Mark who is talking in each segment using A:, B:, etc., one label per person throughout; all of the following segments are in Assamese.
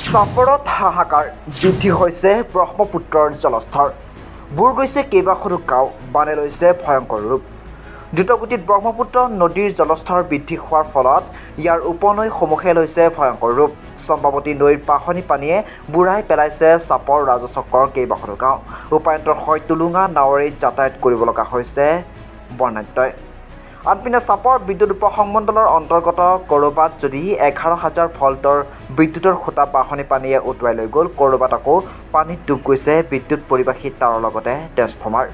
A: চাপৰত হাহাকাৰ বৃদ্ধি হৈছে ব্ৰহ্মপুত্ৰৰ জলস্তৰ বুৰ গৈছে কেইবাখনো গাঁও বানে লৈছে ভয়ংকৰ ৰূপ দ্ৰুতগতিত ব্ৰহ্মপুত্ৰ নদীৰ জলস্তৰ বৃদ্ধি হোৱাৰ ফলত ইয়াৰ উপনৈ সমূহে লৈছে ভয়ংকৰ ৰূপ চম্পাৱতী নৈৰ পাখনি পানীয়ে বুঢ়াই পেলাইছে চাপৰ ৰাজচক্ৰৰ কেইবাখনো গাঁও উপায়ন্তৰ হৈ টুলুঙা নাৱেৰে যাতায়াত কৰিব লগা হৈছে বৰ্ণাঢ্যই আনপিনে চাপৰ বিদ্যুৎ উপসংমণ্ডলৰ অন্তৰ্গত ক'ৰবাত যদি 11,000 ভল্টৰ বিদ্যুতৰ খুঁটা পাখনি পানীয়ে উটুৱাই লৈ গ'ল ক'ৰবাত আকৌ পানীত ডুব গৈছে বিদ্যুৎ পৰিবাহী তাঁৰৰ লগতে ট্ৰেন্সফৰ্মাৰ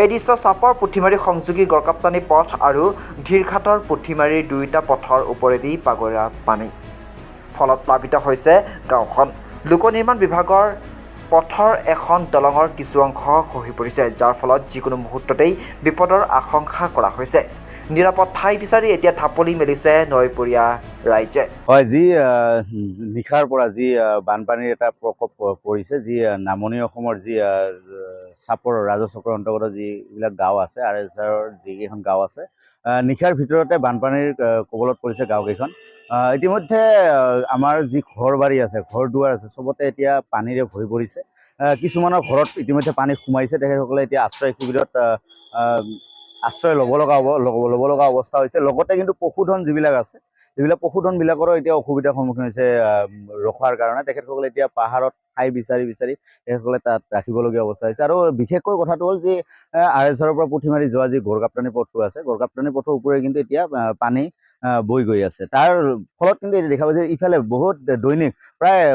A: এই দৃশ্য চাপৰ পুঠিমাৰী সংযোগী গড়কাপ্তানি পথ আৰু ধীৰঘাটৰ পুঠিমাৰীৰ দুয়োটা পথৰ ওপৰেদি বাগৰা পানী ফলত প্লাবিত হৈছে গাঁওখন লোক নিৰ্মাণ বিভাগৰ পথৰ এখন দলঙৰ কিছু অংশ খহি পৰিছে যাৰ ফলত যিকোনো মুহূৰ্ততেই বিপদৰ আশংকা কৰা হৈছে নিৰাপদ ঠাই বিচাৰি এতিয়া থাপলি মেলিছে নৈপৰীয়া ৰাইজে
B: হয় যি নিশাৰ পৰা যি বানপানীৰ এটা প্ৰকোপ পৰিছে যি নামনি অসমৰ যি চাপৰ ৰাজচক্ৰৰ অন্তৰ্গত যিবিলাক গাঁও আছে আৰ এছ আৰৰ যিকেইখন গাঁও আছে নিশাৰ ভিতৰতে বানপানীৰ কবলত পৰিছে গাঁওকেইখন ইতিমধ্যে আমাৰ যি ঘৰ বাৰী আছে ঘৰ দুৱাৰ আছে চবতে এতিয়া পানীৰে ভৰি পৰিছে কিছুমানৰ ঘৰত ইতিমধ্যে পানী সোমাইছে তেখেতসকলে এতিয়া আশ্ৰয় শিবিৰত আশ্ৰয় ল'ব লগা অৱস্থা হৈছে লগতে কিন্তু পশুধন যিবিলাক আছে যিবিলাক পশুধনবিলাকৰো এতিয়া অসুবিধাৰ সন্মুখীন হৈছে ৰখাৰ কাৰণে তেখেতসকলে এতিয়া পাহাৰত ঠাই বিচাৰি তেখেতসকলে তাত ৰাখিবলগীয়া অৱস্থা হৈছে আৰু বিশেষকৈ কথাটো হ'ল যে আৰ এছ আৰৰ পৰা পুঠিমাৰী যোৱা যি গড়কাপ্তানি পথটো আছে গড়কাপ্তানি পথৰ ওপৰে কিন্তু এতিয়া পানী বৈ গৈ আছে তাৰ ফলত কিন্তু এতিয়া দেখা পাইছে যে ইফালে বহুত দৈনিক প্ৰায়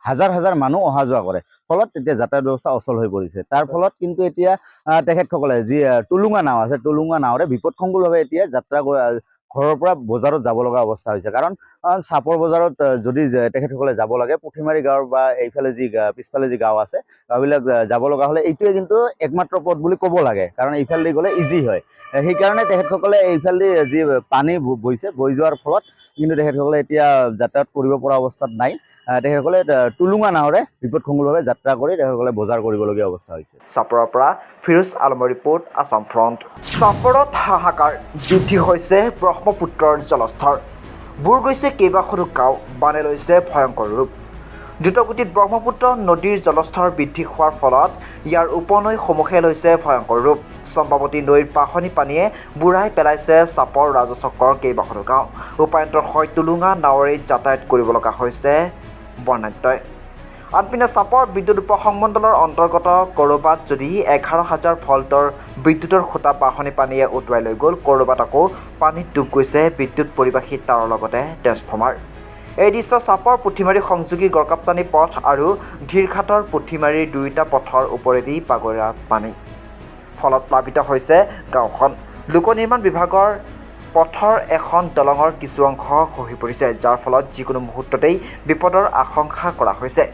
B: হাজাৰ মানুহ অহা যোৱা কৰে ফলত এতিয়া যাতায়াত ব্যৱস্থা অচল হৈ পৰিছে তাৰ ফলত কিন্তু এতিয়া তেখেতসকলে যি টুলুঙা নাও আছে টুলুঙা নাৱেৰে বিপদসংকুলভাৱে এতিয়া যাত্ৰা ঘৰৰ পৰা বজাৰত যাব লগা অৱস্থা হৈছে কাৰণ চাপৰ বজাৰত যদি তেখেতসকলে যাব লাগে পুঠিমাৰী গাঁৱৰ বা এইফালে যি পিছফালে যি গাঁও আছে গাঁওবিলাক যাব লগা হ'লে এইটোৱে কিন্তু একমাত্ৰ পথ বুলি ক'ব লাগে কাৰণ এইফালেদি গ'লে ইজি হয় সেইকাৰণে তেখেতসকলে এইফালেদি যি পানী বৈ যোৱাৰ ফলত কিন্তু তেখেতসকলে এতিয়া যাতায়াত কৰিব পৰা অৱস্থাত নাই তেখেতসকলে টুলুঙা নাৱেৰে বিপদসংকুলভাৱে যাত্ৰা কৰি তেখেতসকলে বজাৰ কৰিবলগীয়া অৱস্থা হৈছে
A: চাপৰৰ পৰা ফিৰোজ আলমৰ ৰিপৰ্ট আছাম ফ্ৰণ্ট চাপৰত হাহাকাৰ বৃদ্ধি হৈছে ব্ৰহ্মপুত্ৰৰ জলস্তৰ বুৰ গৈছে কেইবাখনো গাঁও বানে লৈছে ভয়ংকৰ ৰূপ দ্ৰুতগতিত ব্ৰহ্মপুত্ৰ নদীৰ জলস্তৰ বৃদ্ধি হোৱাৰ ফলত ইয়াৰ উপনৈ সমূহে লৈছে ভয়ংকৰ ৰূপ চম্পাৱতী নৈৰ পাখনি পানীয়ে বুঢ়াই পেলাইছে চাপৰ ৰাজচক্ৰৰ কেইবাখনো গাঁও উপায়ন্তৰ হৈ টুলুঙা নাৱেৰে যাতায়াত কৰিব লগা হৈছে বৰ্ণাঢ্যই আনপিনে চাপৰ বিদ্যুৎ উপসংমণ্ডলৰ অন্তৰ্গত ক'ৰবাত যদি 11,000 ভল্টৰ বিদ্যুতৰ খুঁটা পাখনি পানীয়ে উটুৱাই লৈ গ'ল ক'ৰবাত আকৌ পানীত ডুব গৈছে বিদ্যুৎ পৰিবাহী তাঁৰৰ লগতে ট্ৰেন্সফৰ্মাৰ এই দৃশ্য চাপৰ পুঠিমাৰী সংযোগী গড়কাপ্তানি পথ আৰু ধীৰঘাটৰ পুঠিমাৰীৰ দুয়োটা পথৰ ওপৰেদি বাগৰা পানী ফলত প্লাবিত হৈছে গাঁওখন লোক নিৰ্মাণ বিভাগৰ পথৰ এখন দলঙৰ কিছু অংশ খহি পৰিছে যাৰ ফলত যিকোনো মুহূৰ্ততেই বিপদৰ আশংকা কৰা হৈছে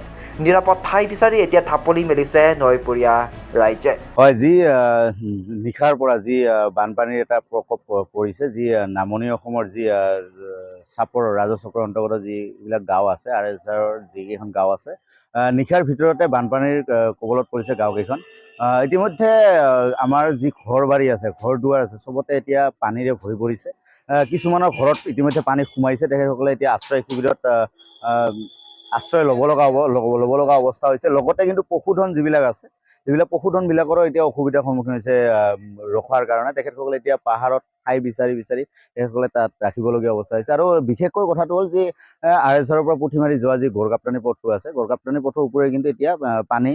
A: নিৰাপদ ঠাই বিচাৰি এতিয়া থাপলি মেলিছে নৈপৰীয়া ৰাইজে
B: হয় যি নিশাৰ পৰা যি বানপানীৰ এটা প্ৰকোপ পৰিছে যি নামনি অসমৰ যি চাপৰ ৰাজচক্ৰৰ অন্তৰ্গত যিবিলাক গাঁও আছে আৰ এছ আৰৰ যিকেইখন গাঁও আছে নিশাৰ ভিতৰতে বানপানীৰ কবলত পৰিছে গাঁওকেইখন ইতিমধ্যে আমাৰ যি ঘৰ বাৰী আছে ঘৰ দুৱাৰ আছে চবতে এতিয়া পানীৰে ভৰি পৰিছে কিছুমানৰ ঘৰত ইতিমধ্যে পানী সোমাইছে তেখেতসকলে এতিয়া আশ্ৰয় শিবিৰত আশ্ৰয় ল'ব লগা অৱস্থা হৈছে লগতে কিন্তু পশুধন যিবিলাক আছে যিবিলাক পশুধনবিলাকৰো এতিয়া অসুবিধাৰ সন্মুখীন হৈছে ৰখাৰ কাৰণে তেখেতসকলে এতিয়া পাহাৰত ঠাই বিচাৰি তেখেতসকলে তাত ৰাখিবলগীয়া অৱস্থা হৈছে আৰু বিশেষকৈ কথাটো হ'ল যে আৰ এছ আৰৰ পৰা পুঠিমাৰী যোৱা যি গড়কাপ্তানি পথটো আছে গড়কাপ্তানি পথৰ ওপৰে কিন্তু এতিয়া পানী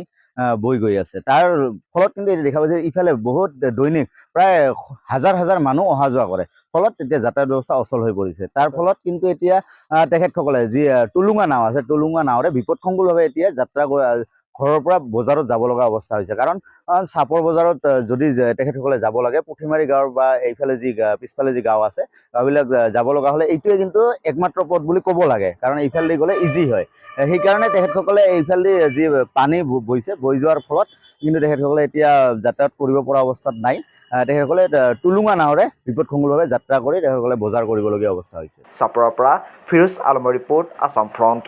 B: বৈ গৈ আছে তাৰ ফলত কিন্তু এতিয়া দেখা পাইছে ইফালে বহুত দৈনিক প্ৰায় হাজাৰ মানুহ অহা যোৱা কৰে ফলত এতিয়া যাতায়াত ব্যৱস্থা অচল হৈ পৰিছে তাৰ ফলত কিন্তু এতিয়া তেখেতসকলে যি টুলুঙা নাও আছে টুলুঙা নাৱেৰে বিপদসংকুলভাৱে এতিয়া যাত্ৰা ঘৰৰ পৰা বজাৰত যাব লগা অৱস্থা হৈছে কাৰণ চাপৰ বজাৰত যদি তেখেতসকলে যাব লাগে পুঠিমাৰী গাঁৱৰ বা এইফালে যি পিছফালে যি গাঁও আছে গাঁওবিলাক যাব লগা হ'লে এইটোৱে কিন্তু একমাত্ৰ পথ বুলি ক'ব লাগে কাৰণ এইফালেদি গ'লে ইজি হয় সেইকাৰণে তেখেতসকলে এইফালেদি যি পানী বৈ যোৱাৰ ফলত কিন্তু তেখেতসকলে এতিয়া যাতায়াত কৰিব পৰা অৱস্থাত নাই তেখেতসকলে টুলুঙা নাৱেৰে বিপদসংকুলভাৱে যাত্ৰা কৰি তেখেতসকলে বজাৰ কৰিবলগীয়া অৱস্থা হৈছে
A: চাপৰৰ পৰা ফিৰোজ আলমৰ ৰিপৰ্ট আছাম ফ্ৰণ্ট